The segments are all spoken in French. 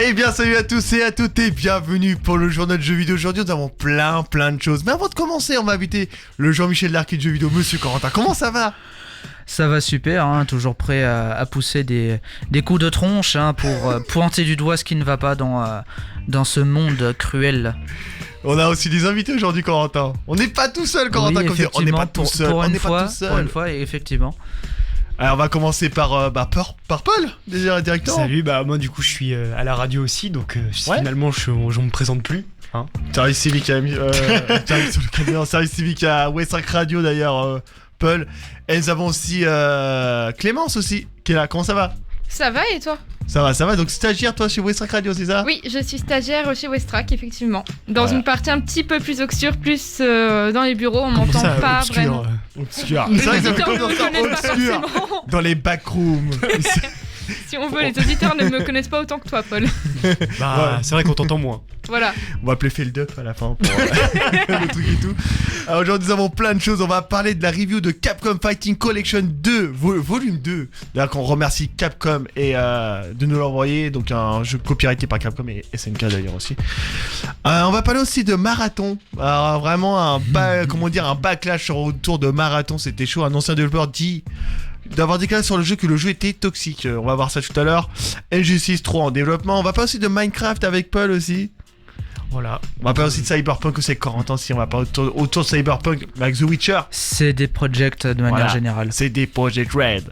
Eh bien salut à tous et à toutes et bienvenue pour le journal de jeux vidéo. Aujourd'hui nous avons plein de choses. Mais avant de commencer on va inviter le Jean-Michel Larquet de jeux vidéo, Monsieur Corentin. Comment ça va? Ça va super, hein, toujours prêt à pousser des coups de tronche pour pointer du doigt ce qui ne va pas dans ce monde cruel. On a aussi des invités aujourd'hui, Corentin. On n'est pas tout seul, Corentin. Oui, on n'est pas tout seul. Pour une fois, effectivement. Alors on va commencer par Paul, déjà directement. Salut, moi du coup je suis à la radio aussi, donc finalement je me présente plus. Hein. Service civique à service civique à West5 Radio d'ailleurs, Paul. Et nous avons aussi Clémence aussi, qui est là. Comment ça va? Ça va et toi? Ça va. Donc stagiaire toi chez West5 Radio, c'est ça? Oui, je suis stagiaire chez Westrack, effectivement. Dans une partie un petit peu plus obscure, plus dans les bureaux, on m'entend pas vraiment. Obscur. C'est vrai que ça fait comme ça, obscur. Dans les backrooms. Si on veut, les auditeurs ne me connaissent pas autant que toi, Paul. C'est vrai qu'on t'entend moins. Voilà. On va appeler Field Up à la fin pour le truc et tout. Alors aujourd'hui nous avons plein de choses. On va parler de la review de Capcom Fighting Collection 2, volume 2. D'ailleurs qu'on remercie Capcom et de nous l'envoyer. Donc un jeu copyrighté par Capcom et SNK d'ailleurs aussi. On va parler aussi de Marathon. Alors vraiment un backlash autour de Marathon. C'était chaud. Un ancien développeur dit d'avoir déclaré sur le jeu que le jeu était toxique. On va voir ça tout à l'heure. NG6 3 en développement. On va parler aussi de Minecraft avec Paul aussi. Voilà. On va parler aussi de Cyberpunk aussi avec Corentin si on va parler autour de Cyberpunk avec The Witcher. C'est des projects de manière générale. C'est des Project Red.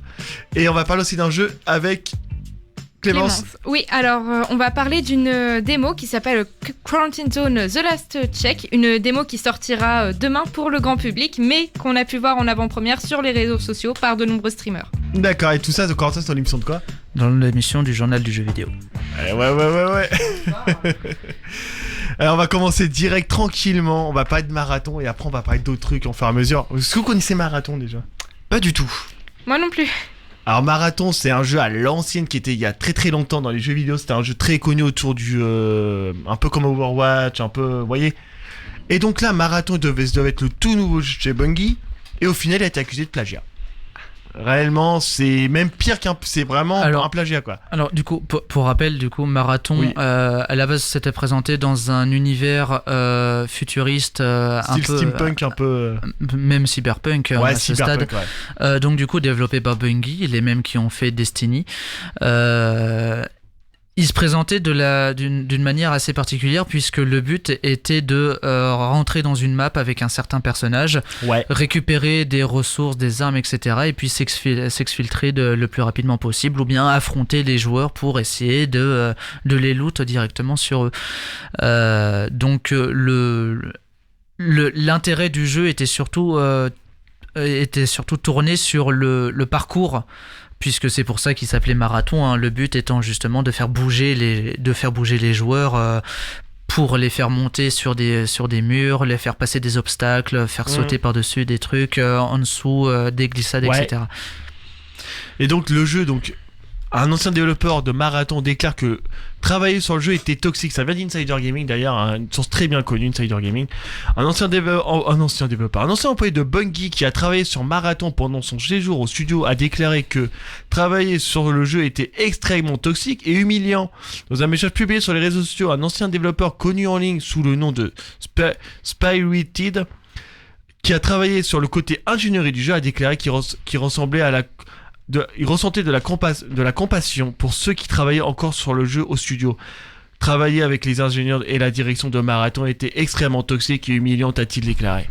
Et on va parler aussi d'un jeu avec Clémence. Oui, alors on va parler d'une démo qui s'appelle Quarantine Zone The Last Check, une démo qui sortira demain pour le grand public, mais qu'on a pu voir en avant-première sur les réseaux sociaux par de nombreux streamers. D'accord, et tout ça, Corentin, c'est dans l'émission de quoi? Dans l'émission du journal du jeu vidéo. Ouais. Alors on va commencer direct, tranquillement, on va parler de Marathon et après on va parler d'autres trucs en fur et à mesure. Est-ce que vous connaissez Marathon déjà? Pas du tout. Moi non plus. Alors Marathon, c'est un jeu à l'ancienne qui était il y a très longtemps dans les jeux vidéo. C'était un jeu très connu autour du... un peu comme Overwatch, un peu... Vous voyez? Et donc là, Marathon devait être le tout nouveau jeu chez Bungie. Et au final, il a été accusé de plagiat. Réellement, c'est même pire c'est vraiment un plagiat, quoi. Alors du coup, pour rappel, Marathon, oui. À la base, c'était présenté dans un univers futuriste, un peu steampunk, un peu même cyberpunk à ce stade. Ouais. Donc du coup, développé par Bungie, les mêmes qui ont fait Destiny. Il se présentait d'une manière assez particulière puisque le but était de rentrer dans une map avec un certain personnage, récupérer des ressources, des armes, etc. et puis s'exfiltrer le plus rapidement possible ou bien affronter les joueurs pour essayer de les loot directement sur eux. Donc l'intérêt du jeu était surtout tourné sur le parcours, puisque c'est pour ça qu'il s'appelait Marathon, hein, le but étant justement de faire bouger les joueurs pour les faire monter sur des murs, les faire passer des obstacles, faire sauter par-dessus des trucs, en dessous des glissades, etc. Et donc le jeu, un ancien développeur de Marathon déclare que travailler sur le jeu était toxique. Ça vient d'Insider Gaming d'ailleurs, une source très bien connue, Insider Gaming. Un ancien employé de Bungie qui a travaillé sur Marathon pendant son séjour au studio a déclaré que travailler sur le jeu était extrêmement toxique et humiliant. Dans un message publié sur les réseaux sociaux, un ancien développeur connu en ligne sous le nom de Spirited, qui a travaillé sur le côté ingénierie du jeu, a déclaré qu'il ressemblait à il ressentait de la compassion pour ceux qui travaillaient encore sur le jeu au studio. Travailler avec les ingénieurs et la direction de Marathon était extrêmement toxique et humiliant, a-t-il déclaré.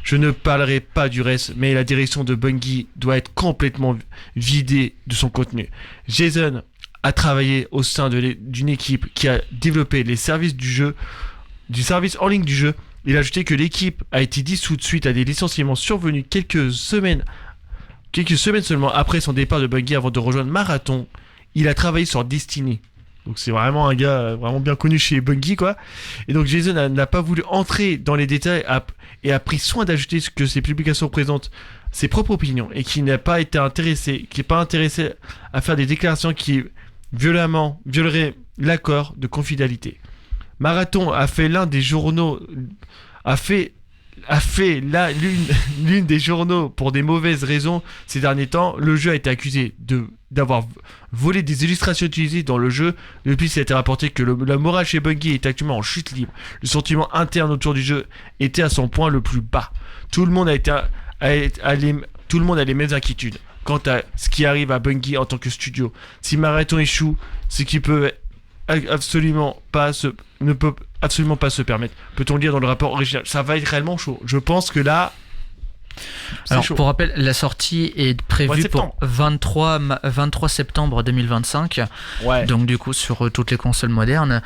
Je ne parlerai pas du reste, mais la direction de Bungie doit être complètement vidée de son contenu. Jason a travaillé au sein d'une équipe qui a développé les services du service en ligne du jeu. Il a ajouté que l'équipe a été dissoute suite à des licenciements survenus quelques semaines seulement après son départ de Bungie avant de rejoindre Marathon. Il a travaillé sur Destiny. Donc c'est vraiment un gars vraiment bien connu chez Bungie, quoi. Et donc Jason n'a pas voulu entrer dans les détails et a pris soin d'ajouter ce que ses publications présentent ses propres opinions et qui n'est pas intéressé à faire des déclarations qui violeraient l'accord de confidentialité. Marathon a fait l'une des journaux pour des mauvaises raisons ces derniers temps. Le jeu a été accusé d'avoir volé des illustrations utilisées dans le jeu. Depuis, ça a été rapporté que la morale chez Bungie est actuellement en chute libre. Le sentiment interne autour du jeu était à son point le plus bas. Tout le monde a les mêmes inquiétudes quant à ce qui arrive à Bungie en tant que studio. Si Marathon échoue, ce qui ne peut absolument pas se permettre. Peut-on le dire dans le rapport original? Ça va être réellement chaud. Je pense que là, alors, chaud. Pour rappel, la sortie est prévue pour 23 septembre 2025. Ouais. Donc, du coup, sur toutes les consoles modernes.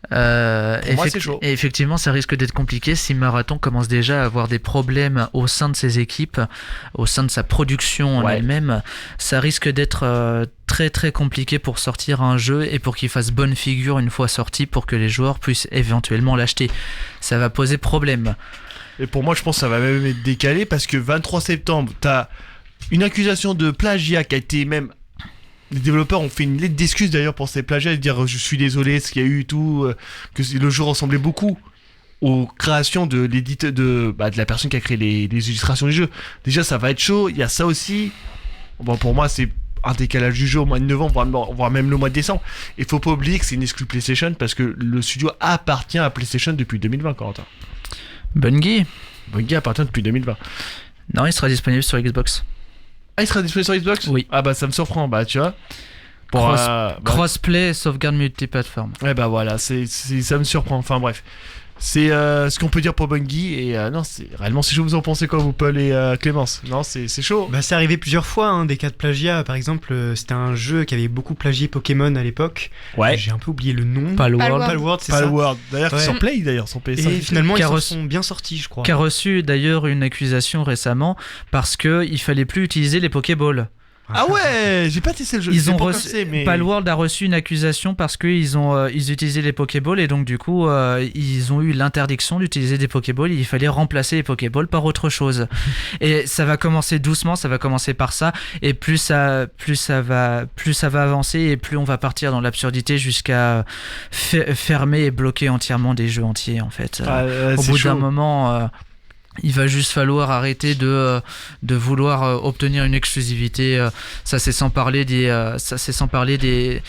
Moi, c'est chaud. Et effectivement, ça risque d'être compliqué si Marathon commence déjà à avoir des problèmes au sein de ses équipes, au sein de sa production en elle-même. Ça risque d'être très très compliqué pour sortir un jeu et pour qu'il fasse bonne figure une fois sorti pour que les joueurs puissent éventuellement l'acheter. Ça va poser problème. Et pour moi, je pense que ça va même être décalé parce que 23 septembre, t'as une accusation de plagiat qui a été même... Les développeurs ont fait une lettre d'excuse d'ailleurs pour ces plagiats et dire je suis désolé, ce qu'il y a eu et tout, que le jeu ressemblait beaucoup aux créations de l'éditeur, de la personne qui a créé les illustrations du jeu. Déjà, ça va être chaud. Il y a ça aussi. Bon, pour moi, c'est un décalage du jeu au mois de novembre, voire même le mois de décembre. Il faut pas oublier que c'est une exclue PlayStation parce que le studio appartient à PlayStation depuis 2020, Corentin. Bungie appartient depuis 2020. Non, il sera disponible sur Xbox. Ah, il sera disponible sur Xbox ? Oui. Ah bah ça me surprend, tu vois. Crossplay, sauvegarde multiplateforme. Ouais voilà, ça me surprend. Enfin bref. C'est ce qu'on peut dire pour Bungie et non, c'est réellement si vous en pensez quoi vous Paul et Clémence. Non, c'est chaud. C'est arrivé plusieurs fois des cas de plagiat. Par exemple, c'était un jeu qui avait beaucoup plagié Pokémon à l'époque. Ouais. J'ai un peu oublié le nom. Palworld, c'est ça. Palworld. D'ailleurs, sur Play sur PS5. Et finalement, ils sont bien sortis, je crois. Qui a reçu d'ailleurs une accusation récemment parce que il fallait plus utiliser les Pokéballs. Ah ouais, j'ai pas testé le jeu. Palworld a reçu une accusation parce qu'ils utilisaient les Pokéballs et donc du coup ils ont eu l'interdiction d'utiliser des Pokéballs. Il fallait remplacer les Pokéballs par autre chose. Et ça va commencer doucement, ça va commencer par ça et plus ça va avancer et plus on va partir dans l'absurdité jusqu'à fermer et bloquer entièrement des jeux entiers en fait. Au bout d'un moment. Il va juste falloir arrêter de vouloir obtenir une exclusivité. Ça c'est sans parler des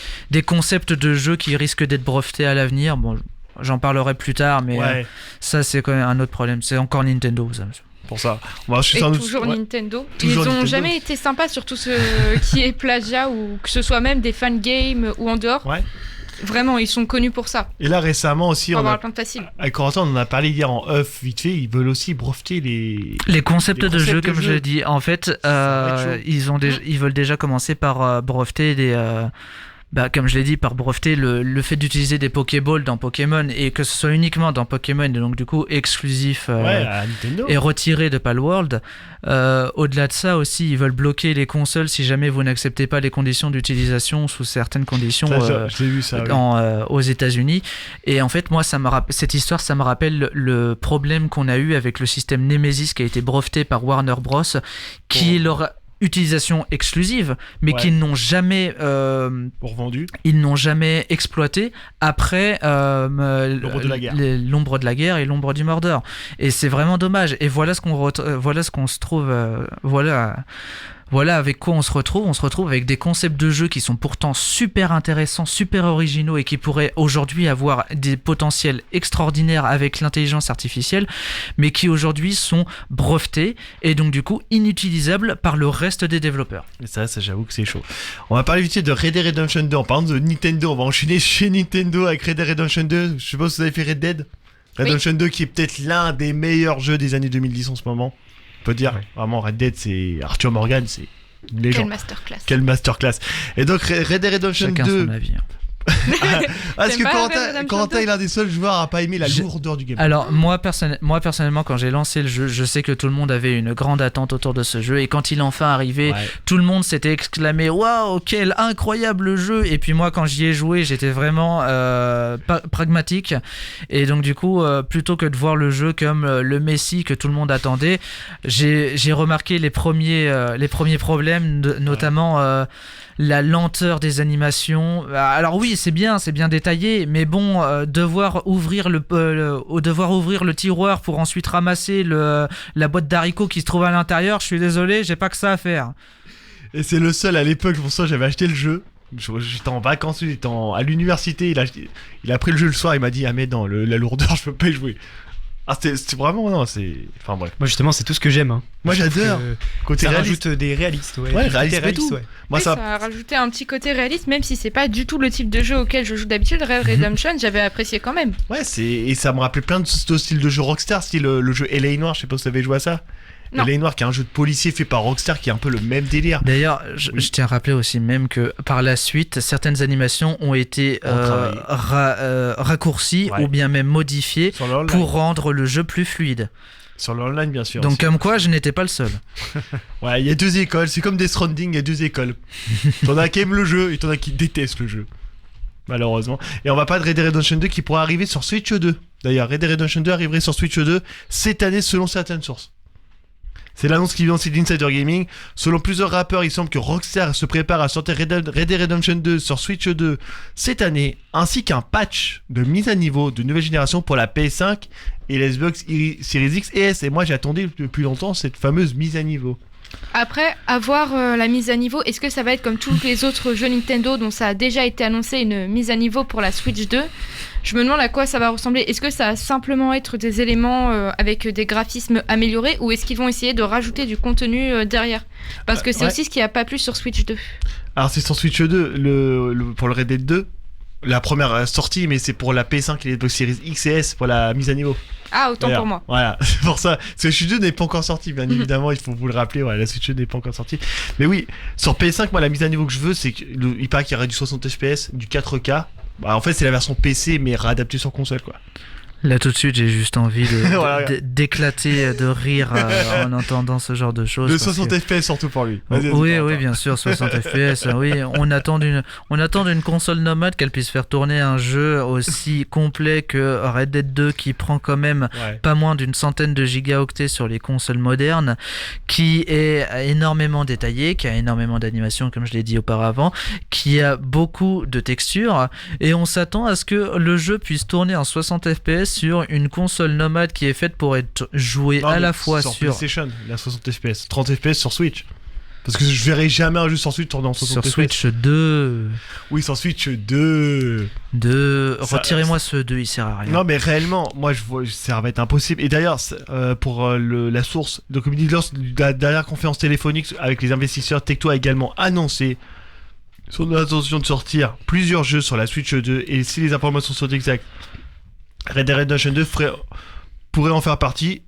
concepts de jeux qui risquent d'être brevetés à l'avenir. Bon, j'en parlerai plus tard, mais ça c'est quand même un autre problème. C'est encore Nintendo, ça. Pour ça. Toujours Nintendo. Ils ont jamais été sympas sur tout ce qui est plagiat ou que ce soit même des fan games ou en dehors. Ouais. Vraiment, ils sont connus pour ça. Et là, récemment aussi, avec Corentin, on en a parlé hier en off, vite fait, ils veulent aussi breveter les concepts de jeu, comme je l'ai dit. En fait, ils veulent déjà commencer par breveter des... comme je l'ai dit, par breveter le fait d'utiliser des Pokéballs dans Pokémon et que ce soit uniquement dans Pokémon et donc du coup exclusif à Nintendo. Et retiré de Palworld. Au-delà de ça aussi, ils veulent bloquer les consoles si jamais vous n'acceptez pas les conditions d'utilisation sous certaines conditions j'ai vu ça, aux États-Unis. Et en fait, moi, cette histoire, ça me rappelle le problème qu'on a eu avec le système Nemesis qui a été breveté par Warner Bros. Qui leur utilisation exclusive, mais qu'ils n'ont jamais revendu. Ils n'ont jamais exploité après l'ombre de la guerre et l'ombre du Mordor. Et c'est vraiment dommage. Et voilà ce qu'on se trouve. Voilà avec quoi on se retrouve. On se retrouve avec des concepts de jeu qui sont pourtant super intéressants, super originaux et qui pourraient aujourd'hui avoir des potentiels extraordinaires avec l'intelligence artificielle, mais qui aujourd'hui sont brevetés et donc du coup inutilisables par le reste des développeurs. Et ça j'avoue que c'est chaud. On va parler vite de Red Dead Redemption 2. En parlant de Nintendo, on va enchaîner chez Nintendo avec Red Dead Redemption 2. Je sais pas si vous avez fait Red Dead Redemption 2 qui est peut-être l'un des meilleurs jeux des années 2010 en ce moment. On peut dire, vraiment, Red Dead, c'est Arthur Morgan, c'est une légende. Quelle masterclass. Et donc, Red Dead Redemption 2. Chacun son avis. Parce que Corentin est l'un des seuls joueurs à pas aimer la lourdeur du gameplay. Alors moi personnellement quand j'ai lancé le jeu, je sais que tout le monde avait une grande attente autour de ce jeu et quand il est enfin arrivé, tout le monde s'était exclamé waouh quel incroyable jeu. Et puis moi quand j'y ai joué j'étais vraiment pragmatique et donc du coup plutôt que de voir le jeu comme le Messi que tout le monde attendait, j'ai remarqué les premiers problèmes notamment la lenteur des animations. Alors oui, c'est bien détaillé, mais bon, devoir ouvrir le tiroir pour ensuite ramasser la boîte d'haricots qui se trouve à l'intérieur, je suis désolé, j'ai pas que ça à faire. Et c'est le seul à l'époque, pour ça j'avais acheté le jeu. J'étais en vacances, à l'université, il a pris le jeu le soir, il m'a dit ah mais non, la lourdeur je peux pas y jouer. Ah c'est vraiment non, c'est enfin bref. Moi justement c'est tout ce que j'aime. Moi j'adore. Côté ça rajoute des réalistes, ouais réaliste et tout. Ouais. Moi ça a rajouté un petit côté réaliste, même si c'est pas du tout le type de jeu auquel je joue d'habitude. Red Redemption, j'avais apprécié quand même. Ouais et ça me rappelait plein de styles de jeux Rockstar, style le jeu L.A. Noire, je sais pas si vous avez joué à ça. L.A. Noire, qui est un jeu de policier fait par Rockstar, qui est un peu le même délire. D'ailleurs, je tiens à rappeler aussi même que par la suite, certaines animations ont été raccourcies ou bien même modifiées pour rendre le jeu plus fluide. Sur l'online, bien sûr. Donc, aussi. Comme quoi, je n'étais pas le seul. Ouais, il y a deux écoles. C'est comme Death Stranding, il y a deux écoles. T'en as qui aiment le jeu et t'en as qui détestent le jeu. Malheureusement. Et on va pas de Red Dead Redemption 2 qui pourra arriver sur Switch 2. D'ailleurs, Red Dead Redemption 2 arriverait sur Switch 2 cette année selon certaines sources. C'est l'annonce qui vient aussi d'Insider Gaming. Selon plusieurs rappeurs, il semble que Rockstar se prépare à sortir Red Dead Redemption 2 sur Switch 2 cette année, ainsi qu'un patch de mise à niveau de nouvelle génération pour la PS5 et la Xbox Series X et S. Et moi, j'attendais depuis longtemps cette fameuse mise à niveau. Après, avoir la mise à niveau, est-ce que ça va être comme tous les autres jeux Nintendo dont ça a déjà été annoncé une mise à niveau pour la Switch 2 ? Je me demande à quoi ça va ressembler. Est-ce que ça va simplement être des éléments avec des graphismes améliorés ou est-ce qu'ils vont essayer de rajouter du contenu derrière ? Parce que c'est aussi ce qui a pas plu sur Switch 2. Alors c'est sur Switch 2, pour le Red Dead 2, la première sortie, mais c'est pour la PS5 et les Xbox Series X et S pour la mise à niveau. Ah, autant pour moi. Voilà, c'est pour ça. Parce que Switch 2 n'est pas encore sorti, bien évidemment, il faut vous le rappeler. Ouais, la Switch 2 n'est pas encore sortie. Mais oui, sur PS5, moi, la mise à niveau que je veux, c'est qu'il paraît qu'il y aurait du 60 FPS, du 4K. Bah, en fait, c'est la version PC, mais réadaptée sur console, quoi. Là tout de suite j'ai juste envie d'éclater de rire en entendant ce genre de choses. De 60 FPS surtout pour lui. Oui bien sûr 60 FPS. Oui, on attend d'une console nomade qu'elle puisse faire tourner un jeu aussi complet que Red Dead 2 qui prend quand même pas moins d'une centaine de gigaoctets sur les consoles modernes, qui est énormément détaillé, qui a énormément d'animation comme je l'ai dit auparavant, qui a beaucoup de textures et on s'attend à ce que le jeu puisse tourner en 60 FPS sur une console nomade qui est faite pour être jouée à la fois sur PlayStation, il a 60 FPS, 30 FPS sur Switch. Parce que je verrai jamais un jeu sur Switch tourner en 60 FPS. Sur Switch 2. Oui, sur Switch 2. Retirez-moi ce 2, il sert à rien. Non, mais réellement, moi je vois, ça va être impossible. Et d'ailleurs, pour la source, donc comme dit lors de la dernière conférence téléphonique avec les investisseurs, Tecto a également annoncé son intention de sortir plusieurs jeux sur la Switch 2. Et si les informations sont exactes, Red Dead Redemption 2 pourrait en faire partie.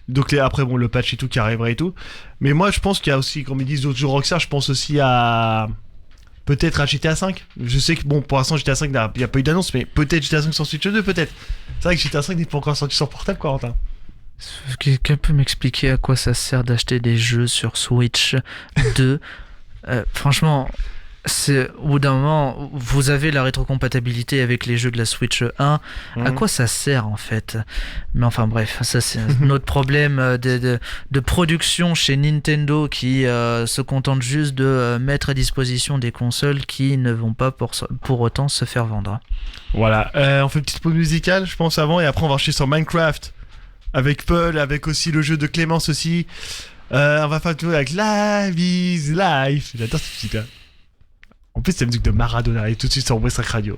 Donc après bon, le patch et tout qui arriverait et tout. Mais moi je pense qu'il y a aussi, comme ils disent d'autres jeux Rockstar, je pense aussi à peut-être à GTA 5. Je sais que bon, pour l'instant GTA 5 il n'y a pas eu d'annonce, mais peut-être GTA 5 sur Switch 2 peut-être. C'est vrai que GTA 5 n'est pas encore sorti sur portable, Corentin. Quelqu'un peut m'expliquer à quoi ça sert d'acheter des jeux sur Switch 2 franchement, au bout d'un moment, vous avez la rétrocompatibilité avec les jeux de la Switch 1. À quoi ça sert en fait ? Mais enfin bref, ça c'est notre problème de production chez Nintendo qui se contente juste de mettre à disposition des consoles qui ne vont pas pour autant se faire vendre. Voilà, on fait une petite pause musicale, je pense, avant, et après on va enchaîner sur Minecraft avec Paul, avec aussi le jeu de Clémence aussi. On va faire tout avec Live is Life. J'adore cette musique là. En plus, c'est la musique de Maradona et tout de suite sur West Radio.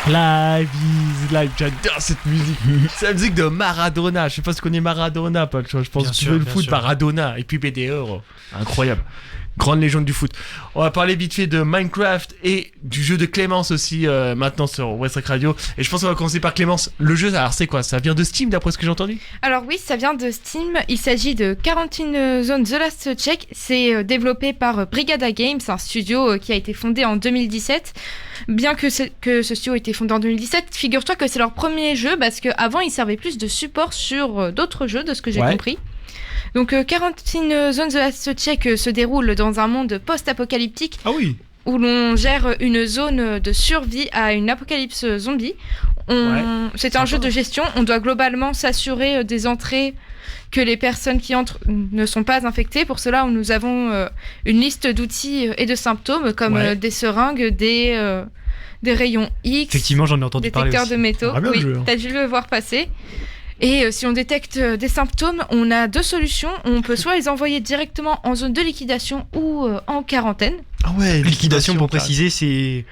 Live is live, j'adore cette musique. C'est la musique de Maradona. Je sais pas si tu connais Maradona, Paul. Je pense que tu veux le foot, Maradona. Et puis BDE, incroyable. Grande légende du foot. On va parler vite fait de Minecraft et du jeu de Clémence aussi maintenant sur West Radio. Et je pense qu'on va commencer par Clémence. Le jeu, alors c'est quoi? Ça vient de Steam d'après ce que j'ai entendu? Alors oui, ça vient de Steam. Il s'agit de Quarantine Zone The Last Check. C'est développé par Brigada Games, un studio qui a été fondé en 2017. Bien que ce studio ait été fondé en 2017, figure-toi que c'est leur premier jeu parce qu'avant ils servaient plus de support sur d'autres jeux, de ce que j'ai compris. Donc Quarantine Zone The Last Check se déroule dans un monde post-apocalyptique où l'on gère une zone de survie à une apocalypse zombie. C'est un jeu de gestion, on doit globalement s'assurer des entrées, que les personnes qui entrent ne sont pas infectées. Pour cela, nous avons une liste d'outils et de symptômes comme des seringues, des rayons X, effectivement, j'en ai entendu parler détecteurs de métaux. Oui, t'as dû le voir passer. Et si on détecte des symptômes, on a deux solutions. On peut soit les envoyer directement en zone de liquidation ou en quarantaine. Ah ouais, liquidation pour préciser, c'est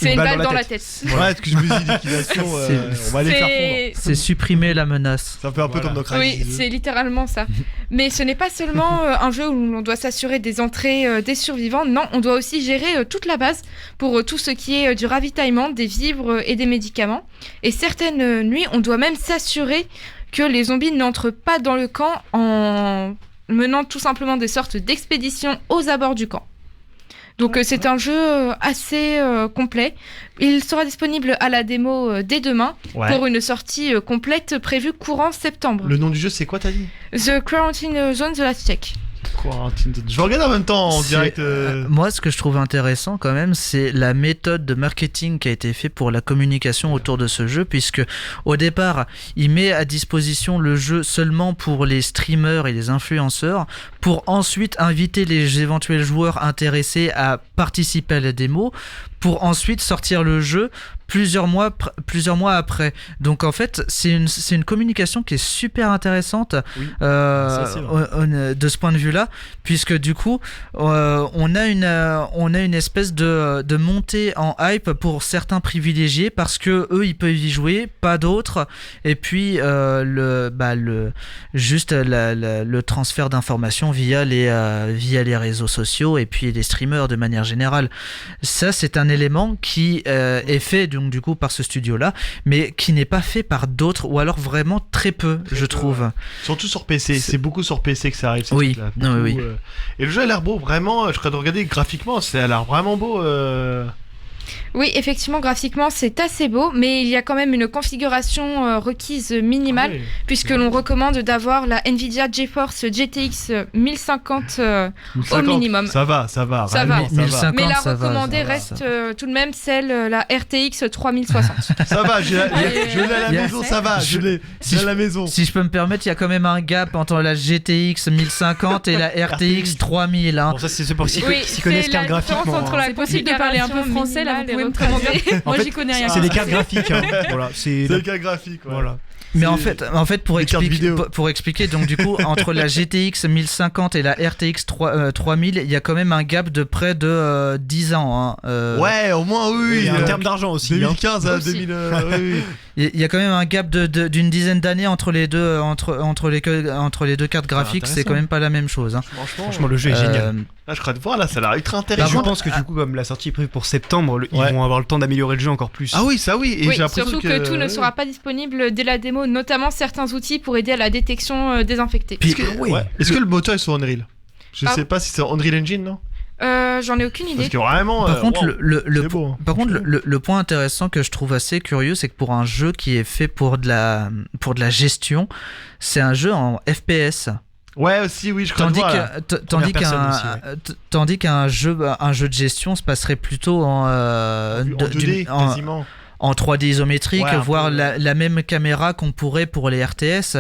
une balle dans la tête. Ouais, ce que je me dis, liquidation, on va les faire fondre. C'est supprimer la menace. Ça fait un peu comme dans Crysis. Oui, c'est littéralement ça. Mais ce n'est pas seulement un jeu où l'on doit s'assurer des entrées des survivants. Non, on doit aussi gérer toute la base pour tout ce qui est du ravitaillement, des vivres et des médicaments. Et certaines nuits, on doit même s'assurer que les zombies n'entrent pas dans le camp en menant tout simplement des sortes d'expéditions aux abords du camp. Donc c'est un jeu assez complet. Il sera disponible à la démo dès demain pour une sortie complète prévue courant septembre. Le nom du jeu, c'est quoi, t'as dit? The Quarantine Zone The Last Check. Je vais regarder en même temps en direct. Moi, ce que je trouve intéressant quand même, c'est la méthode de marketing qui a été faite pour la communication autour de ce jeu, puisque au départ, il met à disposition le jeu seulement pour les streamers et les influenceurs, pour ensuite inviter les éventuels joueurs intéressés à participer à la démo, pour ensuite sortir le jeu plusieurs mois après. Donc en fait, c'est une communication qui est super intéressante de ce point de vue-là, puisque du coup, on a une espèce de montée en hype pour certains privilégiés, parce que eux, ils peuvent y jouer, pas d'autres. Et puis le transfert d'informations via les réseaux sociaux et puis les streamers de manière générale. Ça, c'est un élément qui est fait donc du coup par ce studio-là, mais qui n'est pas fait par d'autres, ou alors vraiment très peu, je trouve. Surtout sur PC, c'est beaucoup sur PC que ça arrive. Oui. Et le jeu a l'air beau, vraiment. Je serais de regarder graphiquement, ça a l'air vraiment beau. Oui, effectivement, graphiquement, c'est assez beau, mais il y a quand même une configuration requise minimale, puisque l'on recommande d'avoir la Nvidia GeForce GTX 1050 au minimum. Ça va. 1050, mais la recommandée reste tout de même celle, la RTX 3060. Ça va, je l'ai à la maison, ça va, je l'ai à la maison. Si je peux me permettre, il y a quand même un gap entre la GTX 1050 et la RTX 3000. Hein. Bon, ça, c'est ceux pour qui s'y connaissent carte graphiquement. C'est possible de parler un peu français, là, vous pouvez me commander. Moi, j'y connais rien. C'est des cartes graphiques. Voilà, c'est des cartes graphiques. Voilà. Mais en fait pour expliquer, donc du coup, entre la GTX 1050 et la RTX 3000, il y a quand même un gap de près de 10 ans. Hein. Ouais, au moins, oui. En termes d'argent aussi. 2015 à 2000. Oui. Il y a quand même un gap d'une dizaine d'années entre les deux, entre les deux cartes graphiques. C'est quand même pas la même chose. Hein. Franchement, le jeu est génial. Là, je crois de voir, là, ça a l'air ultra intéressant. Je pense que du coup, comme la sortie est prévue pour septembre, ils vont avoir le temps d'améliorer le jeu encore plus. Ah oui, ça oui. Et j'ai l'impression surtout que tout ne sera pas disponible dès la démo, notamment certains outils pour aider à la détection des infectés. Est-ce que le moteur est sur Unreal? Je sais pas si c'est Unreal Engine, non? J'en ai aucune idée. Parce que vraiment, par contre, le point intéressant que je trouve assez curieux, c'est que pour un jeu qui est fait pour de la gestion, c'est un jeu en FPS. Ouais, aussi, oui, je crois. Tandis qu'un jeu de gestion se passerait plutôt en 2D, quasiment. En 3D isométrique, voire la même caméra qu'on pourrait pour les RTS.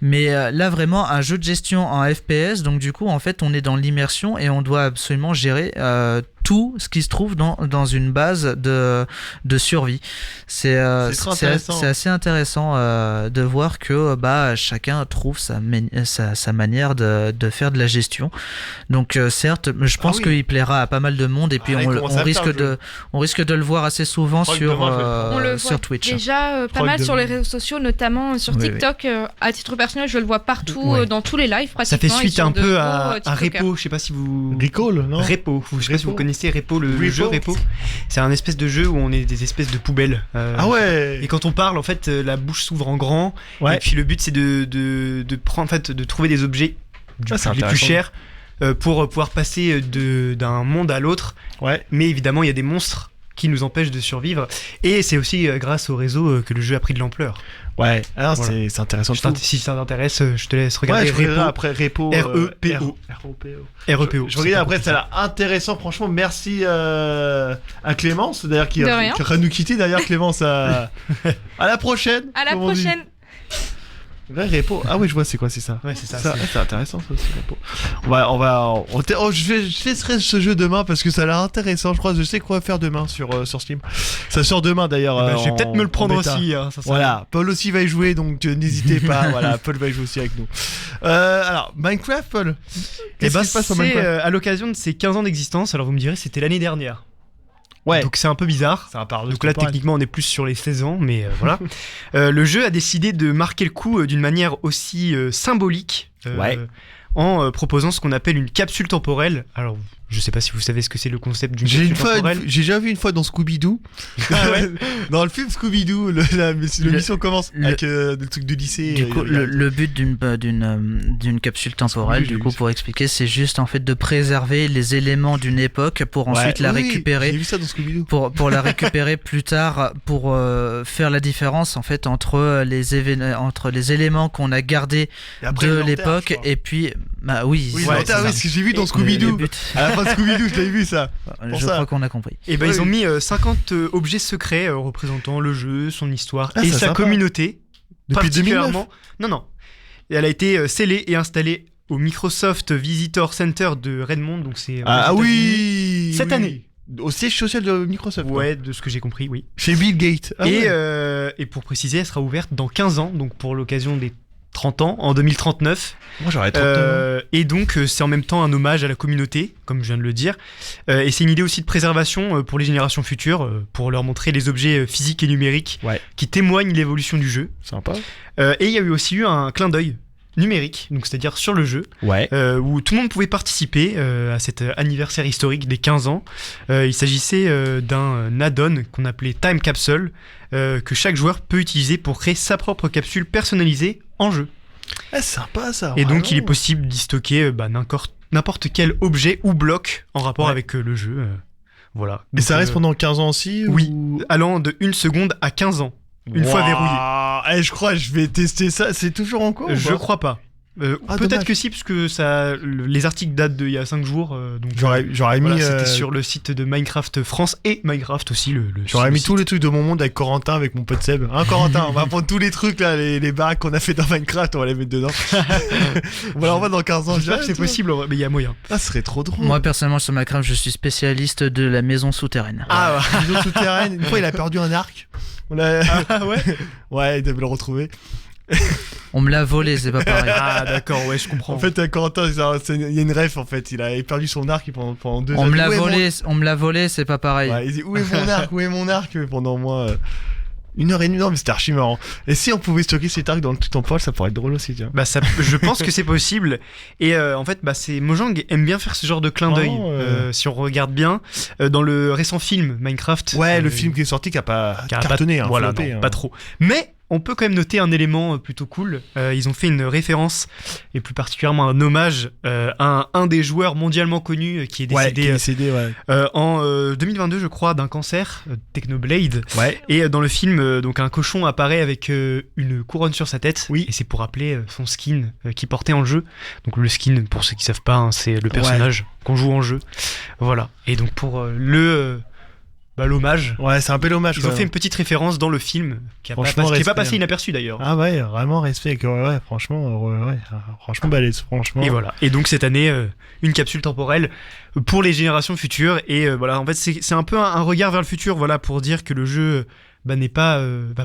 Mais là, vraiment, un jeu de gestion en FPS. Donc, du coup, en fait, on est dans l'immersion et on doit absolument gérer tout ce qui se trouve dans une base de survie. C'est assez intéressant de voir que chacun trouve sa manière de faire de la gestion. Donc certes, je pense qu'il plaira à pas mal de monde, et puis on risque de le voir assez souvent sur Twitch. Déjà pas mal sur les réseaux sociaux, notamment sur TikTok. À titre personnel, je le vois partout dans tous les lives pratiquement. Ça fait suite un peu à Repo, je sais pas si vous... Recall, non ? Repo, je sais pas si vous connaissez Repo, le jeu Repo. C'est un espèce de jeu où on est des espèces de poubelles. Ah ouais. Et quand on parle, en fait, la bouche s'ouvre en grand. Ouais. Et puis le but, c'est de prendre, en fait, de trouver des objets les plus chers pour pouvoir passer d'un monde à l'autre. Ouais. Mais évidemment, il y a des monstres qui nous empêchent de survivre. Et c'est aussi grâce au réseau que le jeu a pris de l'ampleur. Ouais, alors c'est intéressant. Si ça t'intéresse, je te laisse regarder. Ouais, Repo. Après Repo. REPO. REPO. Je regardais après, ça a l'air intéressant. Franchement, merci à Clémence, d'ailleurs, qui va nous quitter. D'ailleurs, Clémence, à la prochaine. À la prochaine. Ouais, Repo. Ah oui, je vois, c'est quoi, c'est ça. Ouais, c'est ça. C'est intéressant, ça aussi, Repo. Je laisserai ce jeu demain parce que ça a l'air intéressant. Je sais quoi faire demain sur Steam. Ça sort demain d'ailleurs. Je vais peut-être me le prendre aussi. Voilà, Paul aussi va y jouer, donc n'hésitez pas. Voilà, Paul va y jouer aussi avec nous. Alors, Minecraft, Paul. Qu'est-ce qui se passe sur Minecraft ? C'est à l'occasion de ses 15 ans d'existence. Alors vous me direz, c'était l'année dernière. Ouais. Donc c'est un peu bizarre. Donc là techniquement on est plus sur les 16 ans, mais voilà. Le jeu a décidé de marquer le coup d'une manière aussi symbolique, en proposant ce qu'on appelle une capsule temporelle. Alors je sais pas si vous savez ce que c'est le concept d'une capsule temporelle. J'ai déjà vu une fois dans Scooby-Doo. Ah ouais. Dans le film Scooby-Doo, la mission commence avec le truc de lycée. Du coup, le but d'une capsule temporelle, pour expliquer, c'est juste en fait de préserver les éléments d'une époque pour ensuite la récupérer. J'ai vu ça dans Scooby-Doo. Pour la récupérer plus tard, pour faire la différence en fait entre les éléments qu'on a gardés de l'époque et puis ce que j'ai vu dans Scooby-Doo. À la fin de Scooby-Doo, je l'avais vu ça. Je crois qu'on a compris. Et ils ont mis 50 objets secrets représentant le jeu, son histoire et sa communauté. Depuis 2009. Non. Elle a été scellée et installée au Microsoft Visitor Center de Redmond, donc c'est cette année. Au siège social de Microsoft. Ouais, de ce que j'ai compris, oui. Chez Bill Gates. Et pour préciser, elle sera ouverte dans 15 ans, donc pour l'occasion des 30 ans, en 2039. Moi j'aurais 30 ans. Et donc c'est en même temps un hommage à la communauté, comme je viens de le dire. Et c'est une idée aussi de préservation pour les générations futures, pour leur montrer les objets physiques et numériques qui témoignent de l'évolution du jeu. Sympa. Et il y a aussi eu un clin d'œil numérique, donc c'est-à-dire sur le jeu, où tout le monde pouvait participer à cet anniversaire historique des 15 ans. Il s'agissait d'un add-on qu'on appelait Time Capsule, que chaque joueur peut utiliser pour créer sa propre capsule personnalisée en jeu. C'est sympa ça. Et donc il est possible d'y stocker n'importe quel objet ou bloc en rapport avec le jeu. Voilà. Et ça reste pendant 15 ans aussi Oui, allant de 1 seconde à 15 ans. Une fois verrouillé. Je crois que je vais tester ça. C'est toujours en cours Je crois pas. Peut-être dommage. Que si, parce que les articles datent d'il y a 5 jours. Donc j'aurais mis. C'était sur le site de Minecraft France et Minecraft aussi. J'aurais mis tous les trucs de mon monde avec Corentin, avec mon pote Seb. Corentin, on va prendre tous les trucs là, les baraques qu'on a fait dans Minecraft, on va les mettre dedans. Voilà, on va dans 15 ans. C'est possible, mais il y a moyen. Ce serait trop drôle. Moi, personnellement, sur Minecraft, je suis spécialiste de la maison souterraine. La maison souterraine. Une fois, il a perdu un arc. Ah ouais. Ouais, il devait le retrouver. On me l'a volé, c'est pas pareil. Ah d'accord, ouais, je comprends. En fait, Corentin, il y a une ref en fait. Il a perdu son arc pendant 2 ans. On me l'a volé, c'est pas pareil. Il dit où est mon arc pendant moi. 1h30, non mais c'était archi marrant. Et si on pouvait stocker cet arc dans le tout temporel, ça pourrait être drôle aussi, tiens. Je pense que c'est possible. Et en fait, Mojang aime bien faire ce genre de clin d'œil. Si on regarde bien, dans le récent film Minecraft. Ouais, le film qui est sorti qui a pas cartonné. Voilà, pas trop. Mais on peut quand même noter un élément plutôt cool. Ils ont fait une référence, et plus particulièrement un hommage à un des joueurs mondialement connus qui est décédé, en 2022, je crois, d'un cancer, Technoblade. Ouais. Et dans le film, donc un cochon apparaît avec une couronne sur sa tête. Oui. Et c'est pour rappeler son skin qu'il portait en jeu. Donc le skin, pour ceux qui savent pas, c'est le personnage qu'on joue en jeu. Voilà. Et donc pour l'hommage. Ouais, c'est un peu l'hommage. Ils ont fait une petite référence dans le film qui n'est pas passé inaperçu d'ailleurs. Ah ouais, vraiment respect. Ouais, franchement balèze, franchement. Et voilà. Et donc cette année, une capsule temporelle pour les générations futures. Et voilà, en fait, c'est un peu un regard vers le futur, voilà, pour dire que le jeu va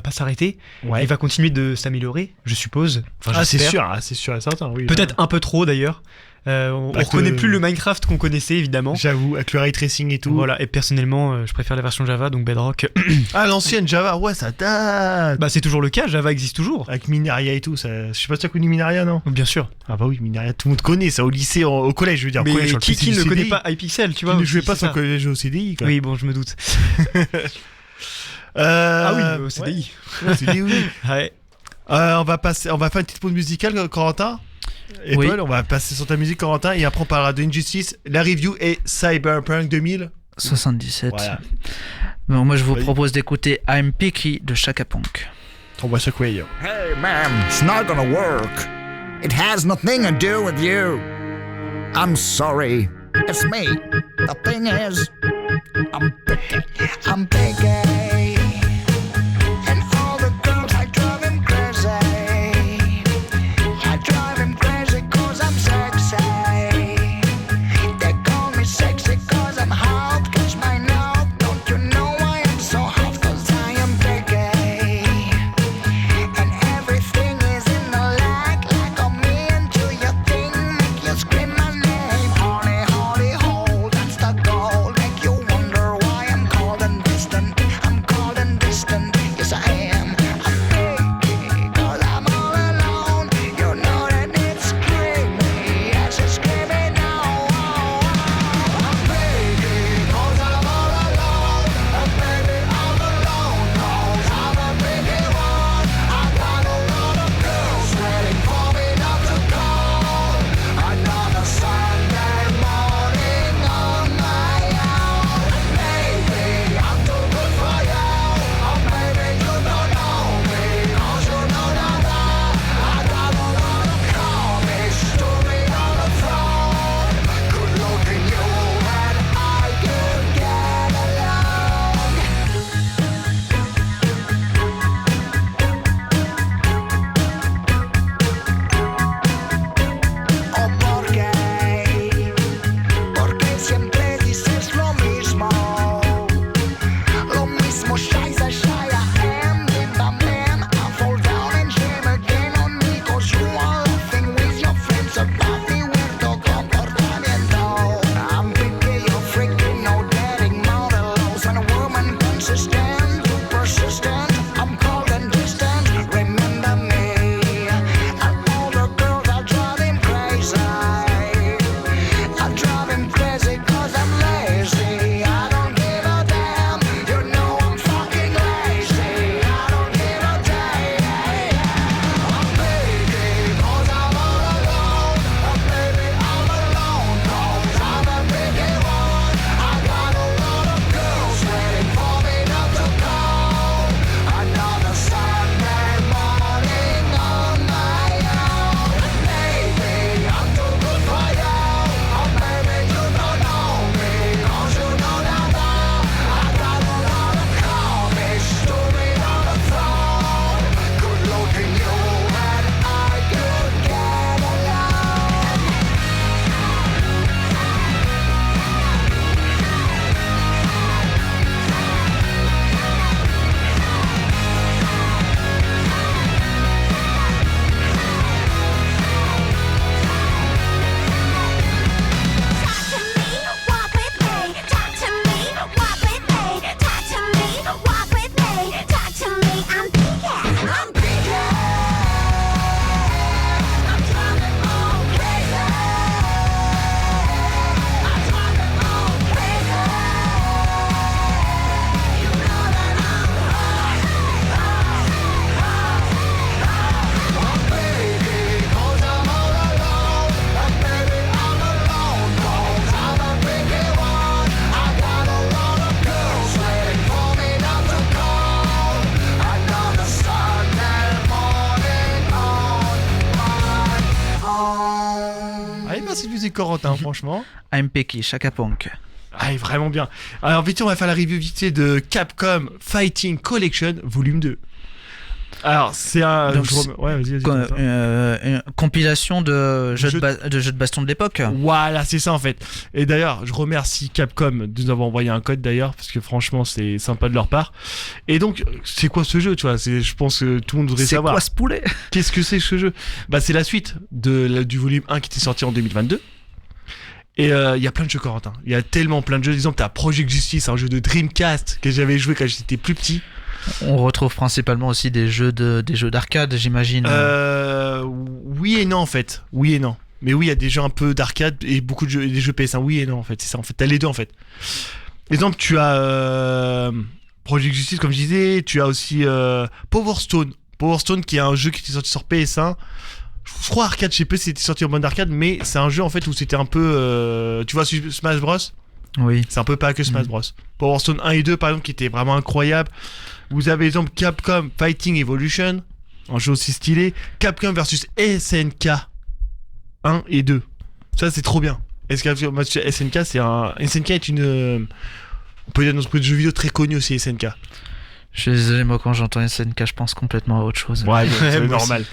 pas s'arrêter. Ouais. Il va continuer de s'améliorer, je suppose. Enfin, c'est sûr et certain. Oui. Peut-être un peu trop d'ailleurs. On reconnaît plus le Minecraft qu'on connaissait évidemment. J'avoue, avec le ray tracing et tout. Voilà, et personnellement, je préfère la version Java, donc Bedrock. Ah, l'ancienne Java, ouais, ça date. Bah, c'est toujours le cas, Java existe toujours. Avec Minaria et tout, ça... je sais pas si tu as connu Minaria, non? Bien sûr. Ah bah oui, Minaria, tout le monde connaît ça au lycée, au collège, je veux dire. Mais collège, qui ne connaît pas iPixel, tu vois? Qui ne jouait pas sans collège au CDI, quoi. Oui, bon, je me doute. Ah oui, au CDI. Ouais. CDI, oui. Ouais. On va faire une petite pause musicale, Corentin. Et Paul, on va passer sur ta musique, Corentin, et après on parlera de Injustice, la review et Cyberpunk 2077. Voilà. Bon, moi je vous propose d'écouter I'm Picky de Chaka Punk. On voit Shockwave. Hey man, it's not gonna work. It has nothing to do with you. I'm sorry, it's me. The thing is, I'm picky. I'm picky. And all the girls I drive him crazy. I drive him crazy cause I'm sexy. They call me sexy cause I'm hot. Catch my note, don't you know I am so hot cause I am picky. And everything is in the like on me until your thing make you scream my name. Honey, honey, hold, that's the goal. Make you wonder why I'm cold and distant. I'm cold and distant, yes I am. I'm picky cause I'm all alone. You know that it's screaming, yes it's screaming now. I'm picky cause I'm all alone. And baby I'm alone cause I'm a picky one. I got a lot of girls waiting for me not to call. Another Sunday morning on my own. Maybe I'm too good for you, or maybe you don't know me, cause you know that I got a lot of comics to me on the throne. Good looking you and I could get along. Oh, porque siempre dices lo mismo, scheiße, I am, bim bam bam, I fall down and shame again on me, cause you are laughing with your friends about me weirdo comportamiento. I'm picky, you're freaking, no dating modelos, and a woman consistent, too persistent, I'm cold and distant, remember me, and all the girls I drive him crazy, I drive him crazy cause I'm lazy, I don't give a damn, you know I'm fucking lazy, I don't give a damn. I'm picky cause I'm all alone, and baby I'm alone cause I'm a picky one. I got a lot of girls waiting for me not to call. Another Sunday morning on my own. Maybe I'm too good for you, or maybe you don't know me, cause you know that I got a lot of comics to me on the throne. Good looking you and I could get along. Talk to me, walk with me. Talk to me, walk with me. Talk to me, I'm picky. I'm picky. I'm driving all crazy. I'm driving all crazy. You know that I'm picky cause I'm all alone, and baby I'm alone cause I'm a picky one. I got a lot of girls waiting for me not to call. Another Sunday morning on my own. Allez, merci de musique, Corentin, franchement. I'm Picky, Chaka Punk. Ah, il est vraiment bien. Alors vite, on va faire la review vite fait de Capcom Fighting Collection Volume 2. Alors, c'est un... Donc, Ouais, vas-y. Une compilation de jeux de baston de l'époque. Voilà, c'est ça en fait. Et d'ailleurs, je remercie Capcom de nous avoir envoyé un code d'ailleurs, parce que franchement, c'est sympa de leur part. Et donc, c'est quoi ce jeu, tu vois? Je pense que tout le monde devrait savoir. C'est quoi ce poulet? Qu'est-ce que c'est ce jeu? Bah, c'est la suite du volume 1 qui était sorti en 2022. Et il y a plein de jeux, Corentin. Il y a tellement plein de jeux. Par exemple, t'as Project Justice, un jeu de Dreamcast que j'avais joué quand j'étais plus petit. On retrouve principalement aussi des jeux d'arcade, j'imagine. Oui et non en fait. Oui et non. Mais oui, il y a des jeux un peu d'arcade et beaucoup de jeux, des jeux PS1. Oui et non en fait. C'est ça en fait. T'as les deux en fait. Exemple, tu as Project Justice comme je disais. Tu as aussi Power Stone. Power Stone qui est un jeu qui était sorti sur PS1. Je crois arcade. Je sais pas si c'était sorti en mode arcade, mais c'est un jeu en fait où c'était un peu. Tu vois Smash Bros. Oui. C'est un peu pas que Smash Bros. Power Stone 1 et 2 par exemple qui étaient vraiment incroyables. Vous avez exemple Capcom Fighting Evolution, un jeu aussi stylé. Capcom versus SNK 1 et 2. Ça c'est trop bien. SNK c'est un... SNK est une... on peut dire dans ce jeu vidéo très connu aussi, SNK. Je suis désolé, moi quand j'entends SNK, je pense complètement à autre chose. Ouais, c'est normal.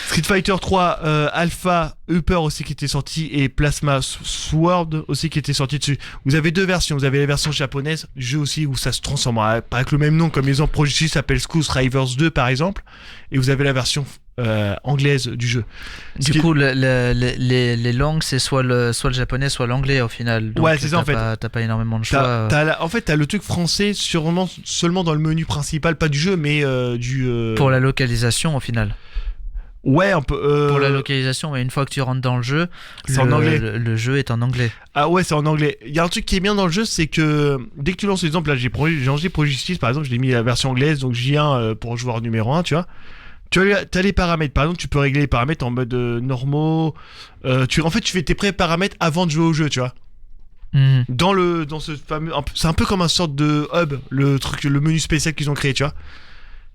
Street Fighter 3 Alpha Upper aussi qui était sorti et Plasma Sword aussi qui était sorti dessus. Vous avez deux versions. Vous avez la version japonaise du jeu aussi où ça se transforme pas avec le même nom comme les exemples Project Justice s'appelle Scouse Rivers 2 par exemple. Et vous avez la version anglaise du jeu. Du coup, les langues, c'est soit le japonais, soit l'anglais au final. Donc, ouais, c'est ça en fait. T'as pas énormément de choix. En fait, t'as le truc français seulement dans le menu principal, pas du jeu, mais du. Pour la localisation au final. Ouais, un peu. Pour la localisation, mais une fois que tu rentres dans le jeu, c'est en anglais. Le jeu est en anglais. Ah ouais, c'est en anglais. Il y a un truc qui est bien dans le jeu, c'est que dès que tu lances l'exemple, là j'ai lancé Project Justice par exemple, je l'ai mis la version anglaise, donc J1 pour joueur numéro 1, tu vois. Tu as les paramètres, par exemple, tu peux régler les paramètres en mode normaux. En fait, tu fais tes paramètres avant de jouer au jeu, tu vois. Mmh. Dans ce fameux, c'est un peu comme un sorte de hub, le menu spécial qu'ils ont créé, tu vois.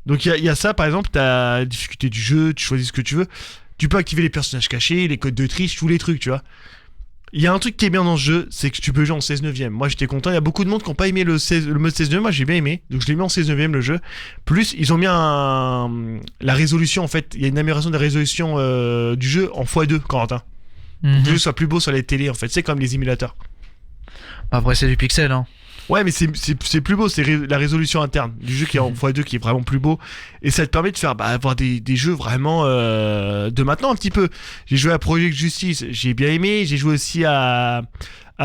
Donc il y a ça, par exemple, t'as la difficulté du jeu, tu choisis ce que tu veux. Tu peux activer les personnages cachés, les codes de triche, tous les trucs, tu vois. Il y a un truc qui est bien dans ce jeu, c'est que tu peux jouer en 16 neuvième. Moi j'étais content, il y a beaucoup de monde qui n'ont pas aimé le mode 16 neuvième, moi j'ai bien aimé, donc je l'ai mis en 16 neuvième le jeu. Plus ils ont mis la résolution en fait, il y a une amélioration de la résolution du jeu en x2, Corentin. Pour que le jeu soit plus beau sur les télés en fait, c'est comme les émulateurs. Après c'est du pixel hein. Ouais, mais c'est plus beau, c'est la résolution interne du jeu qui est en x2 qui est vraiment plus beau. Et ça te permet de faire avoir des jeux vraiment de maintenant un petit peu. J'ai joué à Project Justice, j'ai bien aimé. J'ai joué aussi à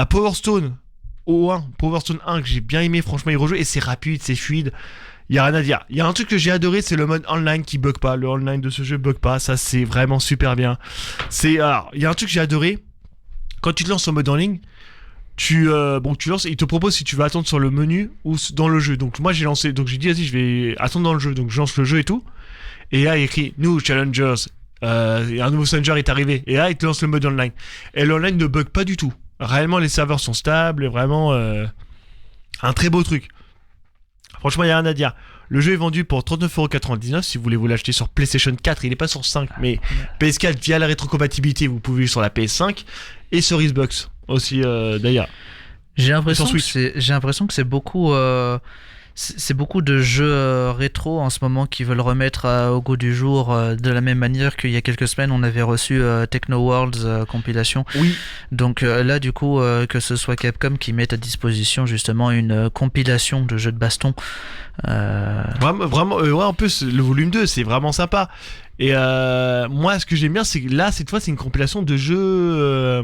Power Stone Power Stone 1 que j'ai bien aimé. Franchement, il rejoue et c'est rapide, c'est fluide. Il y a rien à dire. Il y a un truc que j'ai adoré, c'est le mode online qui bug pas. Le online de ce jeu bug pas. Ça, c'est vraiment super bien. Alors, il y a un truc que j'ai adoré. Quand tu te lances en mode en ligne, tu lances et il te propose si tu veux attendre sur le menu ou dans le jeu. Donc moi j'ai lancé, donc j'ai dit vas-y je vais attendre dans le jeu, donc je lance le jeu et tout, et là il écrit New Challengers, un nouveau challenger est arrivé, et là il te lance le mode online, et l'online ne bug pas du tout, réellement les serveurs sont stables, vraiment un très beau truc. Franchement il y a rien à dire. Le jeu est vendu pour 39,99€ si vous voulez vous l'acheter sur PlayStation 4, il n'est pas sur 5, mais PS4 via la rétrocompatibilité vous pouvez sur la PS5 et sur Xbox aussi d'ailleurs. J'ai l'impression que c'est beaucoup de jeux rétro en ce moment qui veulent remettre au goût du jour de la même manière qu'il y a quelques semaines on avait reçu Techno Worlds compilation. Oui. Donc là du coup que ce soit Capcom qui mette à disposition justement une compilation de jeux de baston. Vraiment ouais, en plus le volume 2 c'est vraiment sympa. Et moi ce que j'aime bien c'est que là cette fois c'est une compilation de jeux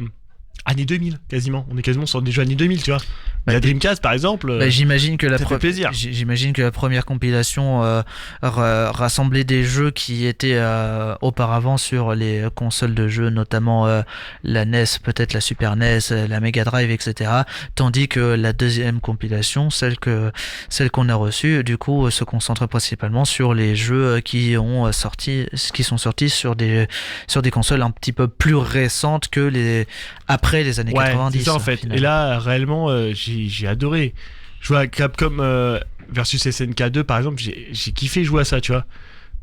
années 2000 quasiment. On est quasiment sur des jeux années 2000 tu vois. La Dreamcast par exemple. J'imagine que j'imagine que la première compilation rassemblait des jeux qui étaient auparavant sur les consoles de jeux, notamment la NES, peut-être la Super NES, la Mega Drive, etc. Tandis que la deuxième compilation, celle qu'on a reçue, du coup, se concentre principalement sur les jeux qui sont sortis sur des consoles un petit peu plus récentes que après les années 90. C'est ça en fait. Finalement. Et là, réellement, j'ai adoré. Je vois à Capcom versus SNK 2 par exemple, j'ai kiffé jouer à ça, tu vois.